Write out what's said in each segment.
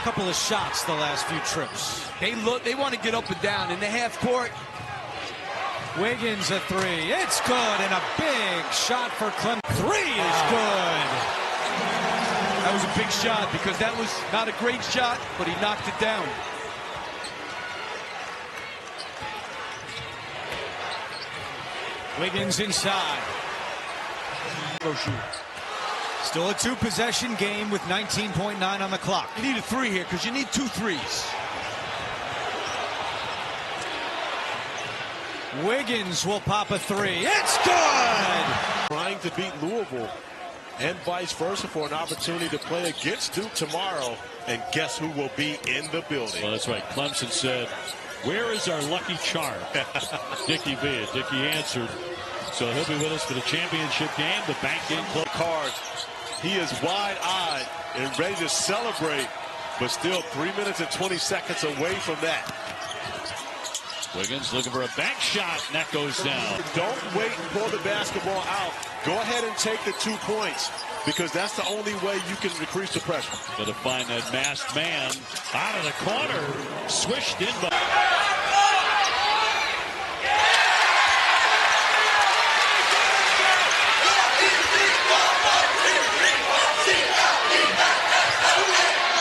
couple of shots the last few trips. They want to get up and down in the half court. Wiggins a three. It's good, and a big shot for Clemson. Three is good. That was a big shot because that was not a great shot, but he knocked it down. Wiggins inside. Still a two-possession game with 19.9 on the clock. You need a three here because you need 2 threes. Wiggins will pop a three. It's good! Trying to beat Louisville and vice versa for an opportunity to play against Duke tomorrow. And guess who will be in the building? Well, that's right. Clemson said, "Where is our lucky charm?" Dickie V. Dickie answered. So he'll be with us for the championship game. The bank game club cards. He is wide-eyed and ready to celebrate, but still 3 minutes and 20 seconds away from that. Wiggins looking for a bank shot, and that goes down. Don't wait and pull the basketball out. Go ahead and take the 2 points, because that's the only way you can decrease the pressure. Got to find that masked man out of the corner, swished in by.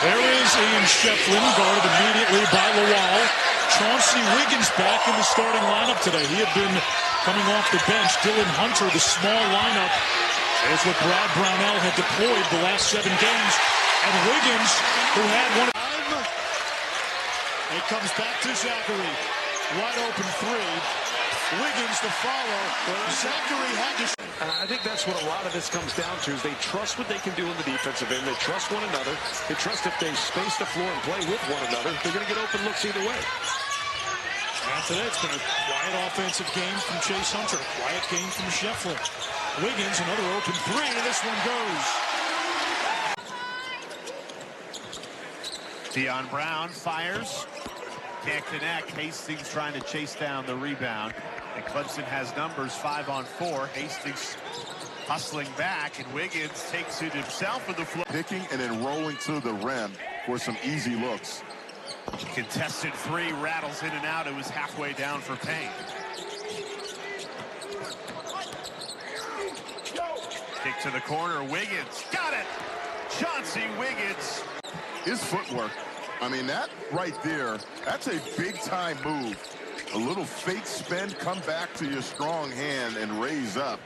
There is Ian Shefflin, guarded immediately by Lawal. Chauncey Wiggins back in the starting lineup today. He had been coming off the bench. Dylan Hunter, the small lineup, is what Brad Brownell had deployed the last 7 games. And Wiggins, who had one. It comes back to Zachary. Wide open three. Wiggins to follow. Zachary had to. I think that's what a lot of this comes down to, is they trust what they can do in the defensive end. They trust one another. They trust if they space the floor and play with one another, they're going to get open looks either way. And today it's been a quiet offensive game from Chase Hunter. Quiet game from Shefflin. Wiggins, another open three, and this one goes. Deion Brown fires. Can't connect. Hastings trying to chase down the rebound. And Clemson has numbers 5 on 4. Hastings hustling back, and Wiggins takes it himself with the floor. Picking and then rolling to the rim for some easy looks. Contested three, rattles in and out. It was halfway down for Payne. Kick to the corner. Wiggins got it. Chauncey Wiggins. His footwork. I mean, that right there, that's a big-time move. A little fake spin, come back to your strong hand and raise up.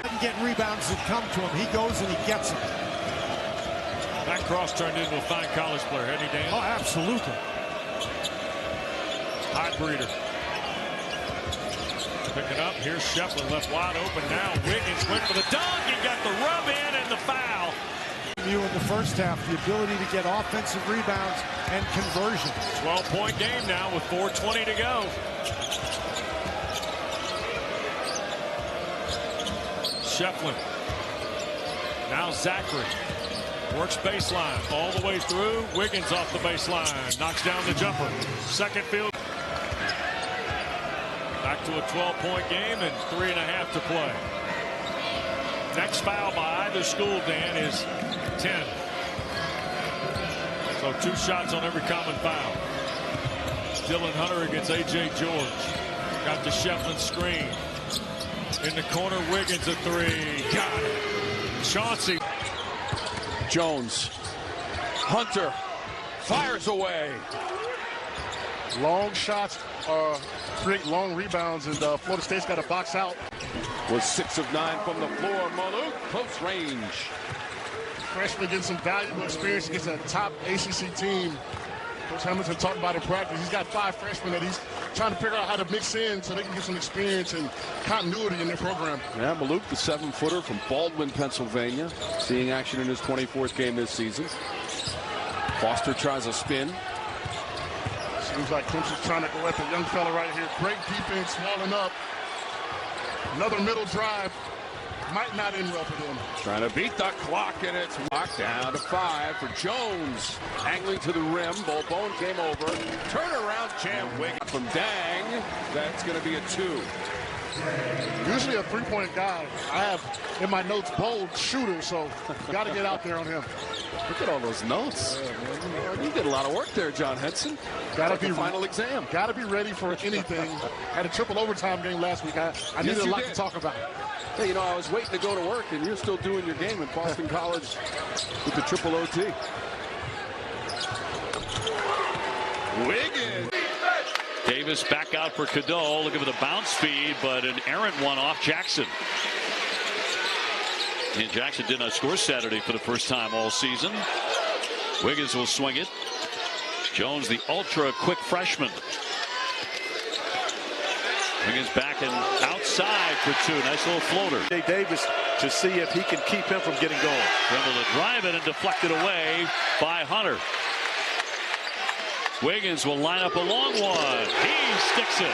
Doesn't get rebounds that come to him. He goes and he gets them. That cross turned into a fine college player, hadn't he, Dan? Oh, absolutely. Hot breeder. Picking up. Here's Shefflin left wide open now. Wiggins went for the dunk. He got the rub in and the foul. You in the first half, the ability to get offensive rebounds and conversion. 12-point game now with 4:20 to go. Shefflin. Now Zachary. Works baseline all the way through. Wiggins off the baseline. Knocks down the jumper. Second field. Back to a 12-point game and 3.5 to play. Next foul by either school, Dan, is 10. So 2 shots on every common foul. Dylan Hunter against A.J. George. Got the Shefflin screen. In the corner, Wiggins a 3. Got it. Chauncey. Jones. Hunter fires away. Long shots create long rebounds, and Florida State's got to box out. Was 6 of 9 from the floor. Malou, close range. Freshman getting some valuable experience against a top ACC team. Coach Hamilton talked about in practice. He's got 5 freshmen that he's trying to figure out how to mix in so they can get some experience and continuity in their program. Yeah, Malou, the 7-footer from Baldwin, Pennsylvania, seeing action in his 24th game this season. Foster tries a spin. Seems like Clemson's trying to go at the young fella right here. Great defense, walling up. Another middle drive. Might not end well for them. Trying to beat the clock, and it's knocked down to 5 for Jones. Angling to the rim. Bone came over. Turnaround jam. Wiggin from Dang. That's going to be a 2. Usually a 3-point guy. I have in my notes bold shooter, so got to get out there on him. Look at all those notes. You did a lot of work there, John Henson. Gotta be final exam. Gotta be ready for anything. Had a triple overtime game last week. I needed a lot to talk about. Hey, you know, I was waiting to go to work, and you're still doing your game in Boston College with the triple OT. Wiggin. Davis back out for Cadeau, looking for the bounce speed, but an errant one off Jackson. And Jackson did not score Saturday for the first time all season. Wiggins will swing it. Jones, the ultra quick freshman. Wiggins back and outside for two. Nice little floater. Jay Davis to see if he can keep him from getting going. Able to drive it and deflected away by Hunter. Wiggins will line up a long one. He sticks it.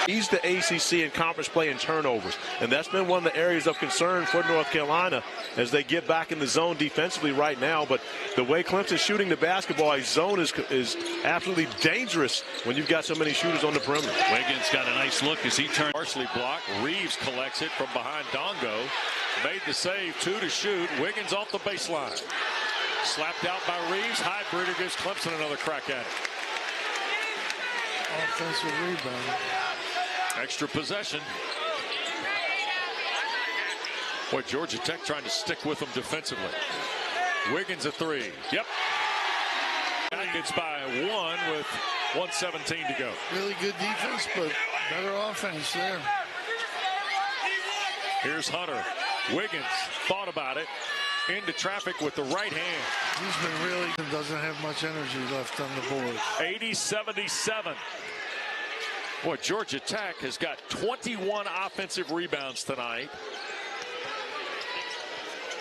He's the ACC in conference play and turnovers, and that's been one of the areas of concern for North Carolina as they get back in the zone defensively right now. But the way Clemson's shooting the basketball, a zone is absolutely dangerous when you've got so many shooters on the perimeter. Wiggins got a nice look as he turned. Partially blocked. Reeves collects it from behind Dongo. Made the save, 2 to shoot. Wiggins off the baseline. Slapped out by Reeves. Highbreeder gives Clemson another crack at it. Offensive rebound. Extra possession. Boy, Georgia Tech trying to stick with them defensively. Wiggins a 3. Yep. Gets by 1 with 1:17 to go. Really good defense, but better offense there. Here's Hunter. Wiggins thought about it. Into traffic with the right hand. He's been really doesn't have much energy left on the board. 80-77. Boy, Georgia Tech has got 21 offensive rebounds tonight.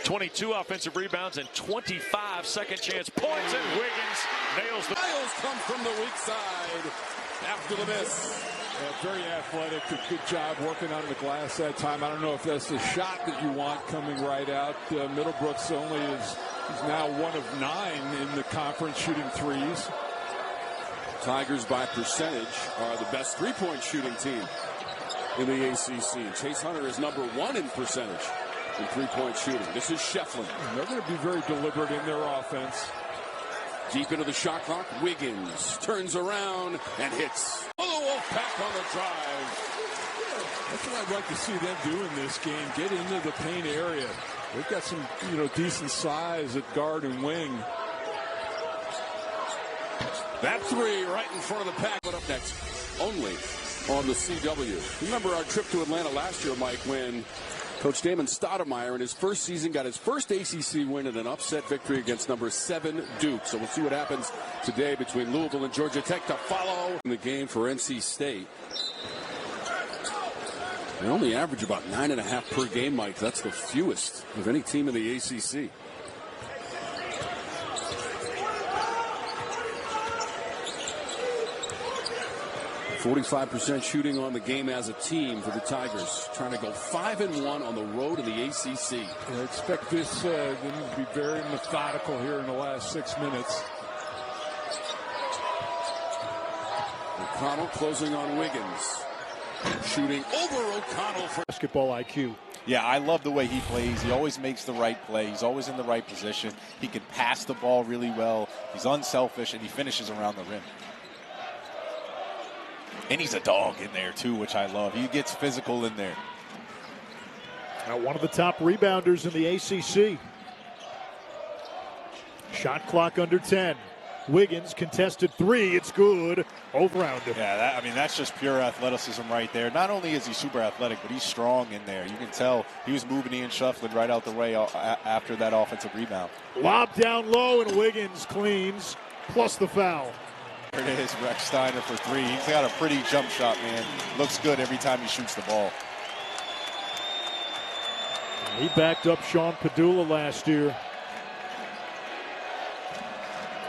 22 offensive rebounds and 25 second chance points, and Wiggins nails the. Miles come from the weak side after the miss. Very athletic, a good job working on the glass that time. I don't know if that's the shot that you want coming right out. Middlebrooks only is now 1 of 9 in the conference shooting threes. Tigers by percentage are the best three-point shooting team in the ACC. Chase Hunter is number 1 in percentage in three-point shooting. This is Shefflin. And they're going to be very deliberate in their offense. Deep into the shot clock, Wiggins turns around and hits. Oh, the Wolfpack on the drive. That's what I'd like to see them do in this game. Get into the paint area. They've got some, decent size at guard and wing. That 3 right in front of the pack. But up next, only on the CW. Remember our trip to Atlanta last year, Mike, when Coach Damon Stoudemire in his first season got his first ACC win in an upset victory against number 7 Duke. So we'll see what happens today between Louisville and Georgia Tech to follow in the game for NC State. They only average about 9.5 per game, Mike. That's the fewest of any team in the ACC. .45% shooting on the game as a team for the Tigers, trying to go 5-1 on the road in the ACC. I expect this them to be very methodical here in the last 6 minutes. O'Connell closing on Wiggins, shooting over O'Connell for basketball IQ. Yeah, I love the way he plays. He always makes the right play. He's always in the right position. He can pass the ball really well. He's unselfish, and he finishes around the rim. And he's a dog in there, too, which I love. He gets physical in there. Now one of the top rebounders in the ACC. Shot clock under 10. Wiggins contested 3. It's good. Over-rounder. Yeah, that's just pure athleticism right there. Not only is he super athletic, but he's strong in there. You can tell he was moving Ian Shufflin right out the way after that offensive rebound. Lob down low, and Wiggins cleans, plus the foul. There it is, Rex Steiner for 3. He's got a pretty jump shot, man. Looks good every time he shoots the ball. He backed up Sean Padula last year.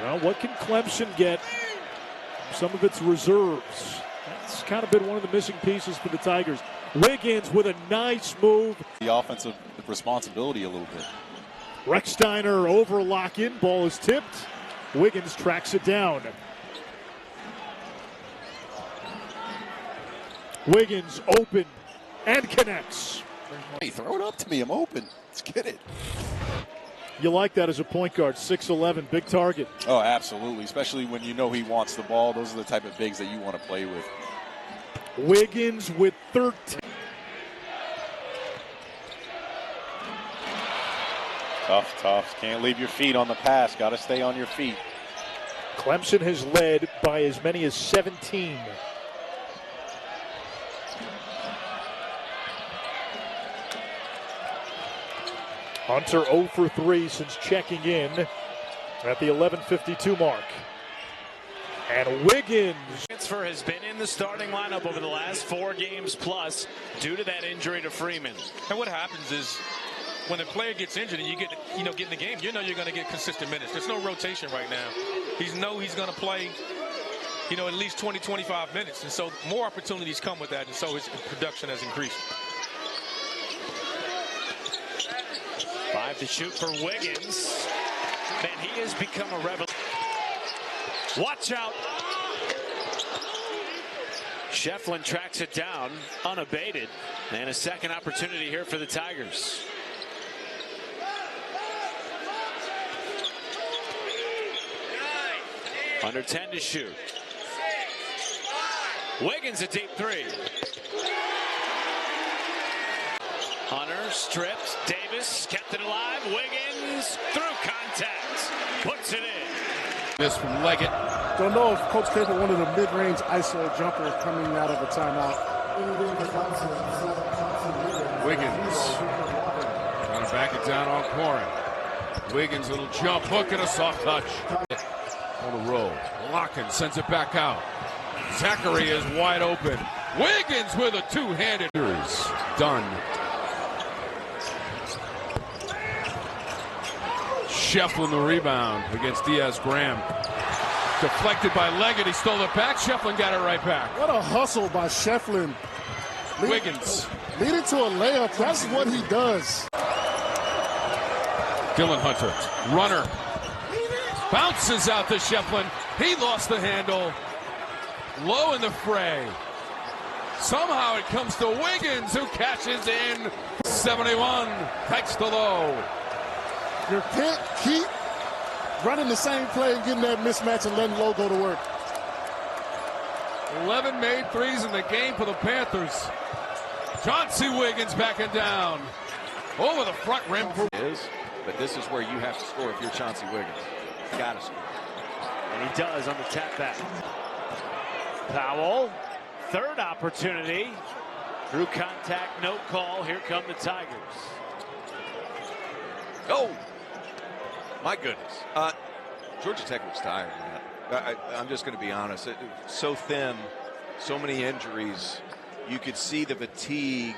Well, what can Clemson get from some of its reserves? That's kind of been one of the missing pieces for the Tigers. Wiggins with a nice move. The offensive responsibility a little bit. Rex Steiner over lock-in. Ball is tipped. Wiggins tracks it down. Wiggins open and connects. Hey, throw it up to me. I'm open. Let's get it. You like that as a point guard, 6'11", big target. Oh, absolutely, especially when you know he wants the ball. Those are the type of bigs that you want to play with. Wiggins with 13. Tough. Can't leave your feet on the pass. Got to stay on your feet. Clemson has led by as many as 17. Hunter 0 for 3 since checking in at the 11:52 mark. And Wiggins. Transfer has been in the starting lineup over the last 4 games plus due to that injury to Freeman. And what happens is when a player gets injured and you get in the game, you're going to get consistent minutes. There's no rotation right now. He's going to play, at least 20, 25 minutes. And so more opportunities come with that. And so his production has increased. 5 to shoot for Wiggins. Man, he has become a rebel. Watch out. Shefflin tracks it down, unabated. And a second opportunity here for the Tigers. Under 10 to shoot. Wiggins a deep 3. Hunter stripped. Davis kept it alive. Wiggins through contact. Puts it in. Miss from Leggett. Don't know if Coach Capel wanted a mid-range ISO jumper coming out of a timeout. Wiggins trying to back it down on Corin. Wiggins, little jump hook and a soft touch. On the roll. Larkin sends it back out. Zachary is wide open. Wiggins with a two-handed. Done. Shefflin the rebound against Diaz-Graham. Deflected by Leggett. He stole it back. Shefflin got it right back. What a hustle by Shefflin. Wiggins. Leading to a layup. That's what he does. Dylan Hunter. Runner. Bounces out to Shefflin. He lost the handle. Low in the fray. Somehow it comes to Wiggins, who catches in. 71. Kikes to Low. You can't keep running the same play and getting that mismatch and letting Low go to work. 11 made threes in the game for the Panthers. Chauncey Wiggins backing down. Over the front rim. But this is where you have to score if you're Chauncey Wiggins. Got to score. And he does on the tap back. Powell, third opportunity. Through contact, no call. Here come the Tigers. Oh, my goodness. Georgia Tech looks tired. I'm just going to be honest. So thin, so many injuries. You could see the fatigue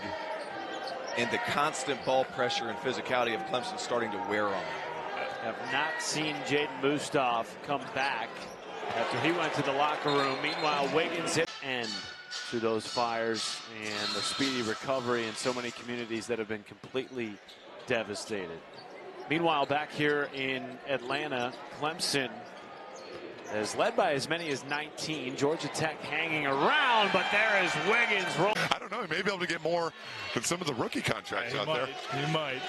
and the constant ball pressure and physicality of Clemson starting to wear on them. Have not seen Jaden Mustaf come back after he went to the locker room. Meanwhile, Wiggins hit end to those fires and the speedy recovery in so many communities that have been completely devastated. Meanwhile, back here in Atlanta, Clemson is led by as many as 19. Georgia Tech hanging around, but there is Wiggins. I don't know. He may be able to get more than some of the rookie contracts out there. He might.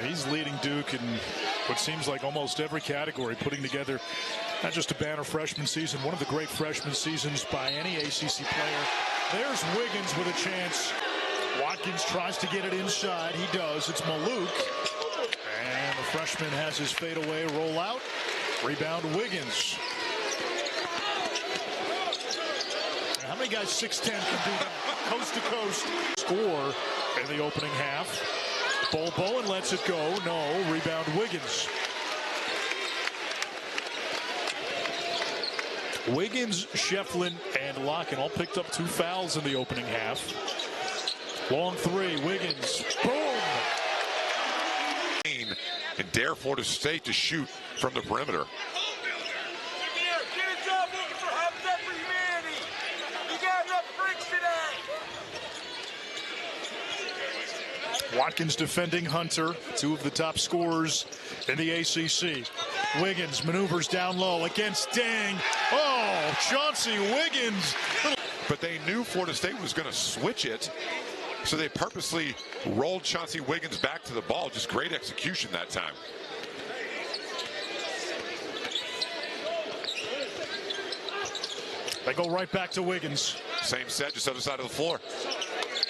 He's leading Duke in what seems like almost every category, putting together not just a banner freshman season, one of the great freshman seasons by any ACC player. There's Wiggins with a chance. Watkins tries to get it inside. He does. It's Maluk. And the freshman has his fadeaway rollout. Rebound Wiggins. How many guys 6'10" can do that? Coast to coast. Score in the opening half. Bowen lets it go. No. Rebound Wiggins. Wiggins, Shefflin, and Larkin all picked up 2 fouls in the opening half. Long 3. Wiggins. Boom. And dare Florida State to shoot from the perimeter. Watkins defending Hunter, 2 of the top scorers in the ACC. Wiggins maneuvers down low against Dang. Oh, Chauncey Wiggins. But they knew Florida State was going to switch it. So they purposely rolled Chauncey Wiggins back to the ball. Just great execution that time. They go right back to Wiggins. Same set, just other side of the floor.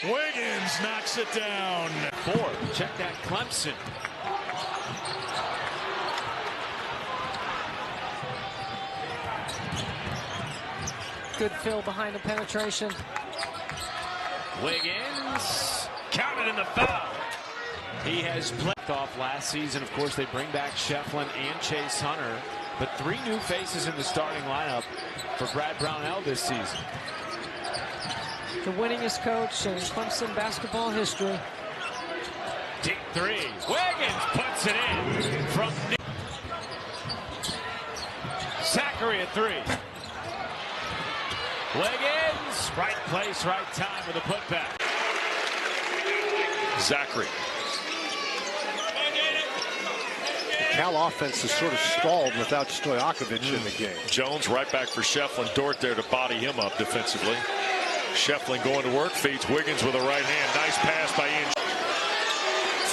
Wiggins knocks it down. 4. Check that, Clemson. Good fill behind the penetration. Wiggins counted in the foul. He has played off last season. Of course, they bring back Shefflin and Chase Hunter, but 3 new faces in the starting lineup for Brad Brownell this season. The winningest coach in Clemson basketball history. Deep 3. Wiggins puts it in from Zachary at 3. Wiggins, right place, right time with a putback. Zachary. Cal offense is sort of stalled without Stojakovic in the game. Jones right back for Shefflin. Dort there to body him up defensively. Shefflin going to work, feeds Wiggins with a right hand. Nice pass by Ian.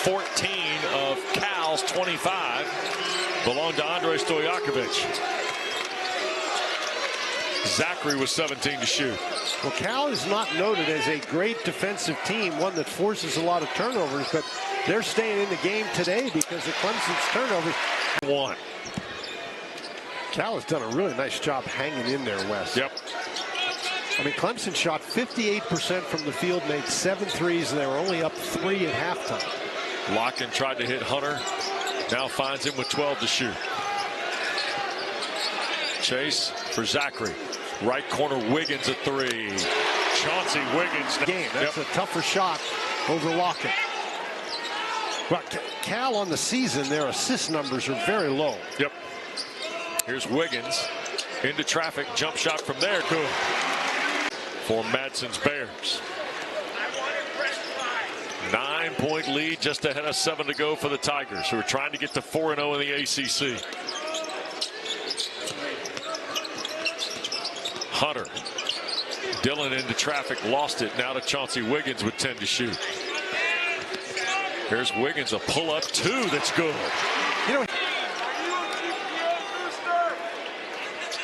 14 of Cal's 25 belong to Andre Stojakovic. Zachary was 17 to shoot. Well, Cal is not noted as a great defensive team, one that forces a lot of turnovers, but they're staying in the game today because of Clemson's turnovers. 1. Cal has done a really nice job hanging in there, Wes. Yep. I mean, Clemson shot 58% from the field, made 7 threes, and they were only up 3 at halftime. Locken tried to hit Hunter. Now finds him with 12 to shoot. Chase for Zachary. Right corner, Wiggins at 3. Chauncey Wiggins. Game. That's a tougher shot over Locken. But Cal on the season, their assist numbers are very low. Yep. Here's Wiggins into traffic. Jump shot from there. Good. For Madsen's Bears. 9-point lead, just ahead of 7 to go for the Tigers, who are trying to get to 4-0 in the ACC. Hunter. Dillon into traffic, lost it. Now to Chauncey Wiggins with 10 to shoot. Here's Wiggins, a pull-up 2 that's good. You know,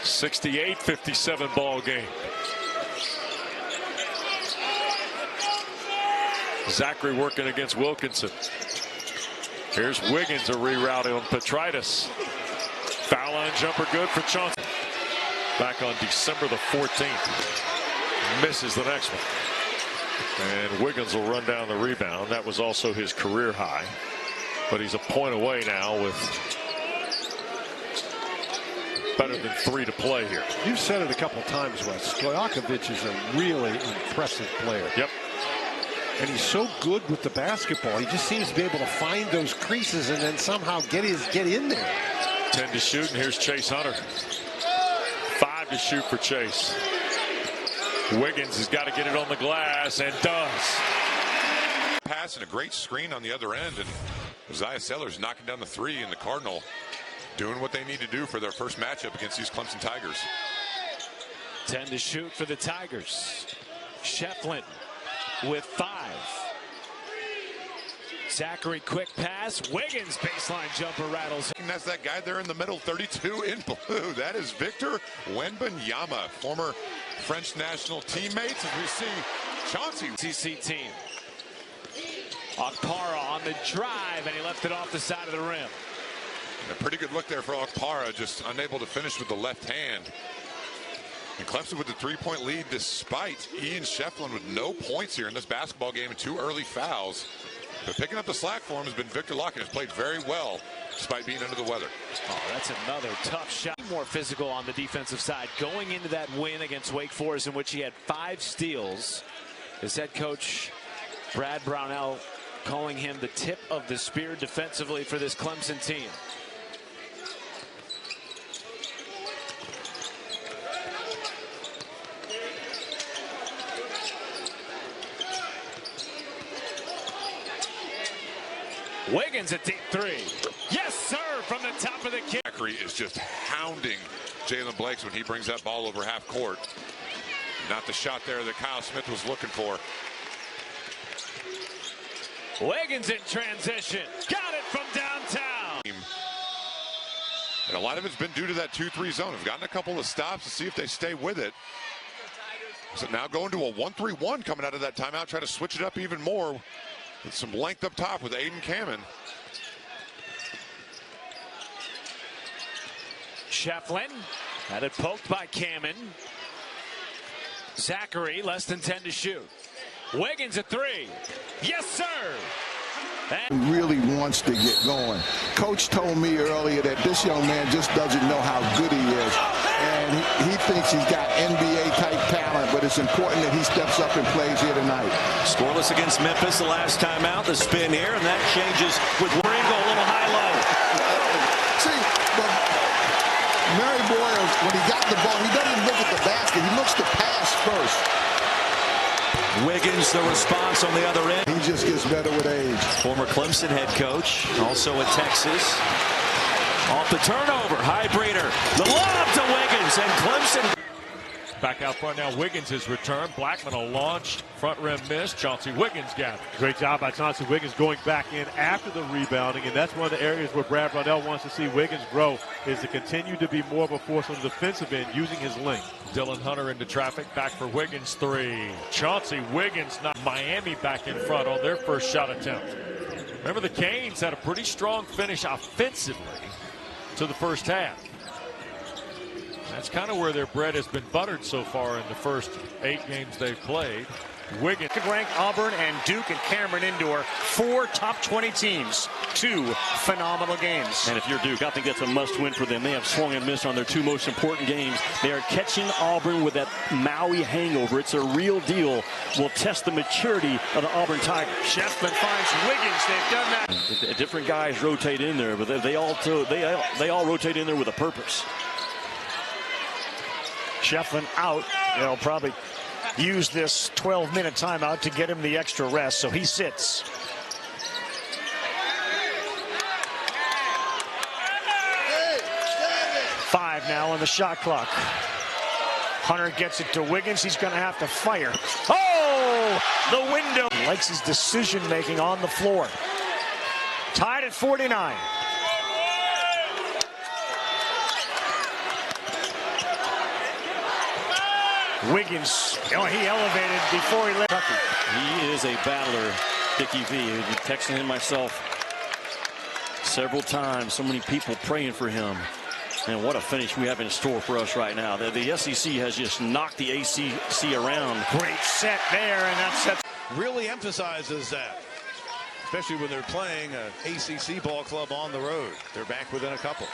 68-57 ball game. Zachary working against Wilkinson. Here's Wiggins, a rerouting on Petritus. Foul line jumper good for Chauncey. Back on December the 14th. Misses the next one. And Wiggins will run down the rebound. That was also his career high. But he's a point away now with better than 3 to play here. You've said it a couple times, Wes. Stojakovic is a really impressive player. Yep. And he's so good with the basketball. He just seems to be able to find those creases and then somehow get in there. 10 to shoot, and here's Chase Hunter. 5 to shoot for Chase. Wiggins has got to get it on the glass, and does. Pass and a great screen on the other end, and Isaiah Sellers knocking down the 3, and the Cardinal doing what they need to do for their first matchup against these Clemson Tigers. 10 to shoot for the Tigers. Shefflin with 5. Zachary, quick pass. Wiggins, baseline jumper, rattles. And that's that guy there in the middle, 32 in blue. That is Victor Wembanyama, former French national teammates. As we see Chauncey. CC team. Okpara on the drive, and he left it off the side of the rim. A pretty good look there for Okpara, just unable to finish with the left hand. And Clemson with the 3-point lead despite Ian Shefflin with no points here in this basketball game and 2 early fouls. But picking up the slack for him has been Victor Locken, has played very well despite being under the weather. Oh, that's another tough shot. More physical on the defensive side. Going into that win against Wake Forest in which he had 5 steals. His head coach, Brad Brownell, calling him the tip of the spear defensively for this Clemson team. Wiggins at deep 3. Yes, sir, from the top of the kick. Zachary is just hounding Jalen Blakes when he brings that ball over half court. Not the shot there that Kyle Smith was looking for. Wiggins in transition. Got it from downtown. And a lot of it's been due to that 2-3 zone. They've gotten a couple of stops to see if they stay with it. So now going to a 1-3-1 coming out of that timeout, try to switch it up even more with some length up top with Aiden Kamen. Shefflin had it poked by Kamen. Zachary less than 10 to shoot. Wiggins a three. Yes, sir. Really wants to get going. Coach told me earlier that this young man just doesn't know how good he is. And he thinks he's got NBA-type talent, but it's important that he steps up and plays here tonight. Scoreless against Memphis the last time out. The spin here, and that changes with Ringo, a little high-low. See, but Mary Boyle, when he got the ball, he doesn't look at the basket. He looks to pass first. Wiggins, the response on the other end. He just gets better with age. Former Clemson head coach, also at Texas. Off the turnover, high breeder. The lob to Wiggins, and Clemson. Back out front now, Wiggins has returned. Blackman a launch, front rim miss. Chauncey Wiggins got it. Great job by Chauncey Wiggins going back in after the rebounding, and that's one of the areas where Brad Rundell wants to see Wiggins grow, is to continue to be more of a force on the defensive end using his length. Dylan Hunter into traffic, back for Wiggins three. Chauncey Wiggins knocked Miami back in front on their first shot attempt. Remember, the Canes had a pretty strong finish offensively to the first half. That's kind of where their bread has been buttered so far in the first 8 games they've played. Wiggins. Ranked Auburn and Duke and Cameron Indoor, 4 top 20 teams, 2 phenomenal games. And if you're Duke, I think that's a must-win for them. They have swung and missed on their 2 most important games. They are catching Auburn with that Maui hangover. It's a real deal. Will test the maturity of the Auburn Tigers. Shefflin finds Wiggins. They've done that. Different guys rotate in there, but they all rotate in there with a purpose. Shefflin out. They'll probably use this 12-minute timeout to get him the extra rest, so he sits. Five now on the shot clock. Hunter gets it to Wiggins. He's going to have to fire. Oh, the window. He likes his decision-making on the floor. Tied at 49. Wiggins, he elevated before he left. He is a battler, Dickie V. I've been texting him myself several times. So many people praying for him. And what a finish we have in store for us right now. The SEC has just knocked the ACC around. Great set there, and that set really emphasizes that, especially when they're playing an ACC ball club on the road. They're back within a couple.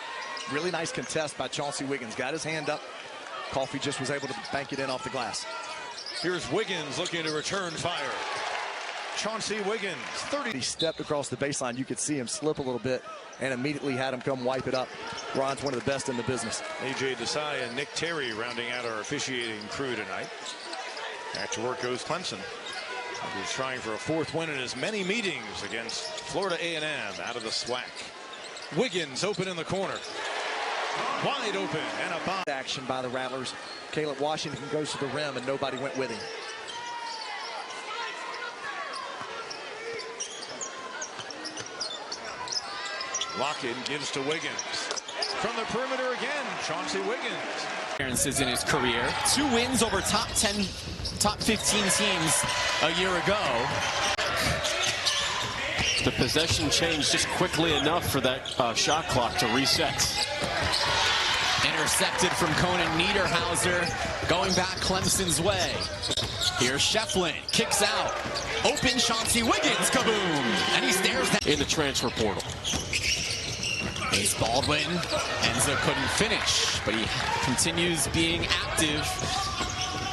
Really nice contest by Chauncey Wiggins. Got his hand up. Coffey just was able to bank it in off the glass. Here's Wiggins looking to return fire. Chauncey Wiggins, 30. He stepped across the baseline. You could see him slip a little bit and immediately had him come wipe it up. Ron's one of the best in the business. A.J. Desai and Nick Terry rounding out our officiating crew tonight. Back to work goes Clemson. He's trying for a 4th win in as many meetings against Florida A&M out of the SWAC. Wiggins open in the corner. Wide open and a bomb. Action by the Rattlers. Caleb Washington goes to the rim and nobody went with him. Lockett gives to Wiggins. From the perimeter again, Chauncey Wiggins. Appearances in his career. 2 wins over top 10, top 15 teams a year ago. The possession changed just quickly enough for that shot clock to reset. Intercepted from Conan Niederhauser, going back Clemson's way. Here's Shefflin, kicks out. Open Chauncey Wiggins, kaboom! And he stares down. In the transfer portal. Ace Baldwin, Enza couldn't finish, but he continues being active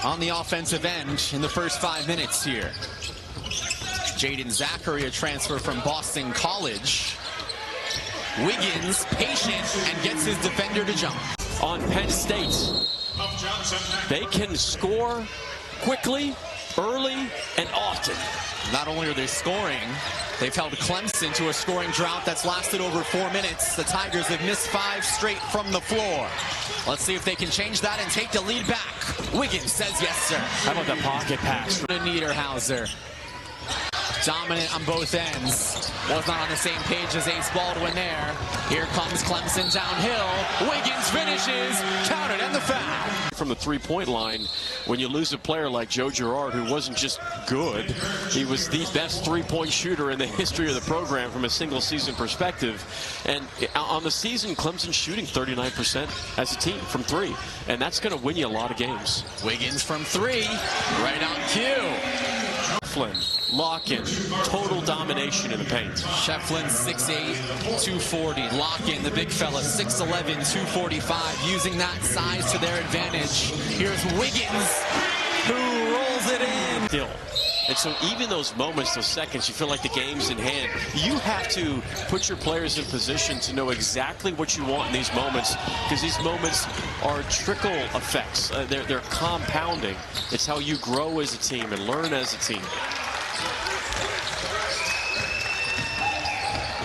on the offensive end in the first 5 minutes here. Jaden Zachary, a transfer from Boston College. Wiggins, patient, and gets his defender to jump. On Penn State, they can score quickly, early, and often. Not only are they scoring, they've held Clemson to a scoring drought that's lasted over 4 minutes. The Tigers have missed 5 straight from the floor. Let's see if they can change that and take the lead back. Wiggins says yes, sir. How about the pocket pass? Niederhauser. dominant on both ends. Was not on the same page as Ace Baldwin there. Here comes Clemson downhill. Wiggins finishes, counted, and the foul. From the three-point line, when you lose a player like Joe Girard, who wasn't just good, he was the best three-point shooter in the history of the program from a single-season perspective. And on the season, Clemson's shooting 39% as a team from three, and that's going to win you a lot of games. Wiggins from three, right on cue. Flynn, lock-in, total domination in the paint. Shefflin 6'8", 240. Lock-in, the big fella, 6'11", 245, using that size to their advantage. Here's Wiggins, who rolls it in. Still. And so even those moments, those seconds, you feel like the game's in hand. You have to put your players in position to know exactly what you want in these moments, because these moments are trickle effects. They're compounding. It's how you grow as a team and learn as a team.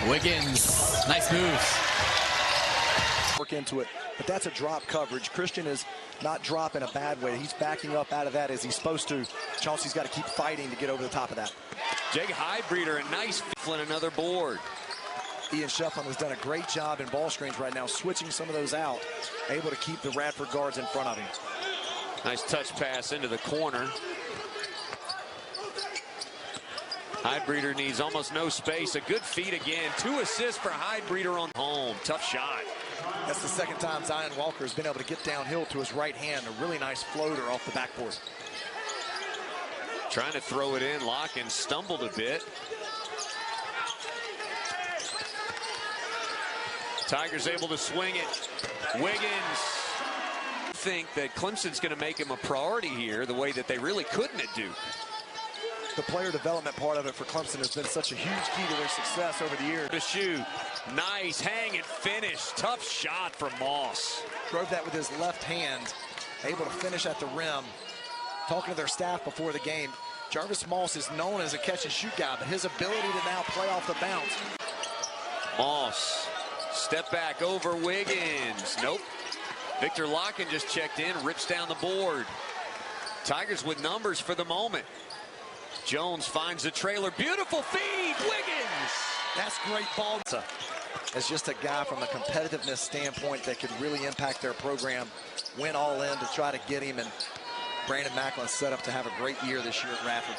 Wiggins, nice move. Work into it, but that's a drop coverage. Christian is not drop in a bad way. He's backing up out of that as he's supposed to. Chauncey's got to keep fighting to get over the top of that. Jake Highbreeder, a nice Flynn, another board. Ian Shefflin has done a great job in ball screens right now, switching some of those out, able to keep the Radford guards in front of him. Nice touch pass into the corner. Highbreeder needs almost no space. A good feed again. 2 assists for Highbreeder on home. Tough shot. That's the second time Zion Walker has been able to get downhill to his right hand. A really nice floater off the backboard. Trying to throw it in. Lock-in stumbled a bit. Tigers able to swing it. Wiggins. Think that Clemson's going to make him a priority here the way that they really couldn't at Duke. The player development part of it for Clemson has been such a huge key to their success over the years. To shoot. Nice hang and finish. Tough shot from Moss. Drove that with his left hand, able to finish at the rim. Talking to their staff before the game, Jarvis Moss is known as a catch and shoot guy, but his ability to now play off the bounce. Moss, step back over Wiggins. Nope. Victor Lock-in just checked in, rips down the board. Tigers with numbers for the moment. Jones finds the trailer. Beautiful feed. Wiggins. That's great ball. As just a guy from a competitiveness standpoint that could really impact their program. Went all in to try to get him, and Brandon Macklin set up to have a great year this year at Radford.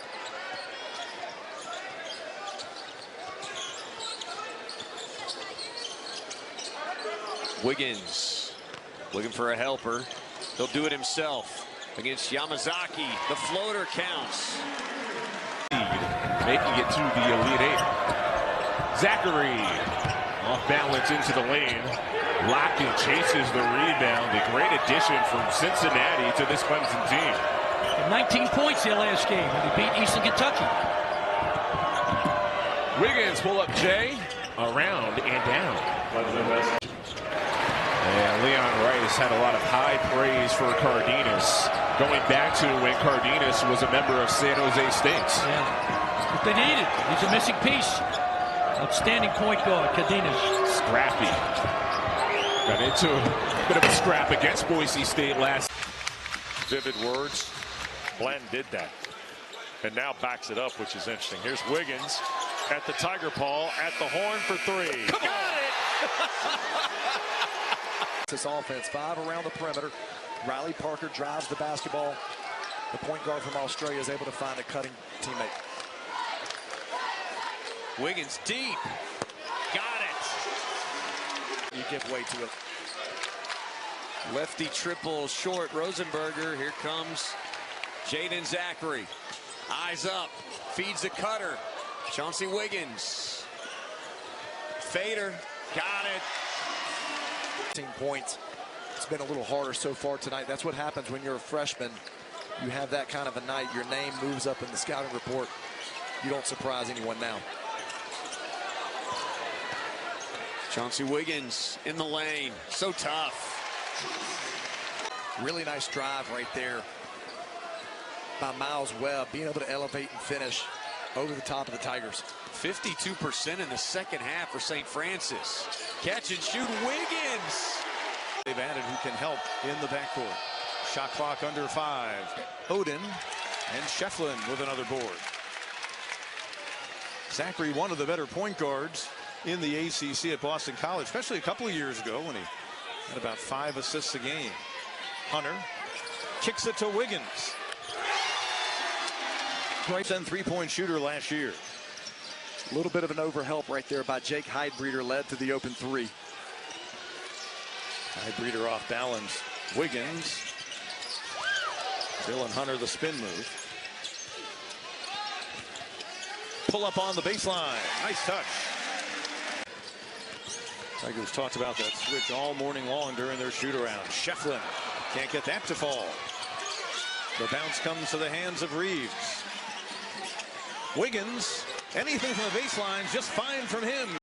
Wiggins looking for a helper. He'll do it himself against Yamazaki. The floater counts. Making it to the Elite Eight. Zachary off balance into the lane. Lock-in chases the rebound. A great addition from Cincinnati to this Clemson team. 19 points their last game when they beat Eastern Kentucky. Wiggins pull up Jay. Around and down. And Leon Rice had a lot of high praise for Cardenas. Going back to when Cardenas was a member of San Jose State. Yeah. What they needed. He's a missing piece. Outstanding point guard, Cardenas. Scrappy. Got into a bit of a scrap against Boise State last. Vivid words. Glenn did that. And now backs it up, which is interesting. Here's Wiggins at the Tiger Paw, at the horn for three. Got it! This offense, 5 around the perimeter. Riley Parker drives the basketball. The point guard from Australia is able to find a cutting teammate. Wiggins deep. Got it. You give way to it. Lefty triple short. Rosenberger. Here comes Jaden Zachary. Eyes up. Feeds the cutter. Chauncey Wiggins. Fader. Got it. 15 points. It's been a little harder so far tonight. That's what happens when you're a freshman. You have that kind of a night. Your name moves up in the scouting report. You don't surprise anyone now. Chauncey Wiggins in the lane. So tough. Really nice drive right there by Miles Webb, being able to elevate and finish over the top of the Tigers. 52% in the second half for St. Francis. Catch and shoot Wiggins. They've added who can help in the backcourt. Shot clock under 5. Oden and Shefflin with another board. Zachary, one of the better point guards in the ACC at Boston College, especially a couple of years ago when he had about 5 assists a game. Hunter kicks it to Wiggins. Clemson three-point shooter last year. A little bit of an overhelp right there by Jake Heidbreeder, led to the open three. Heidbreeder off balance. Wiggins. Dylan Hunter, the spin move. Pull up on the baseline. Nice touch. Tigers talked about that switch all morning long during their shoot-around. Shefflin can't get that to fall. The bounce comes to the hands of Reeves. Wiggins, anything from the baseline, just fine from him.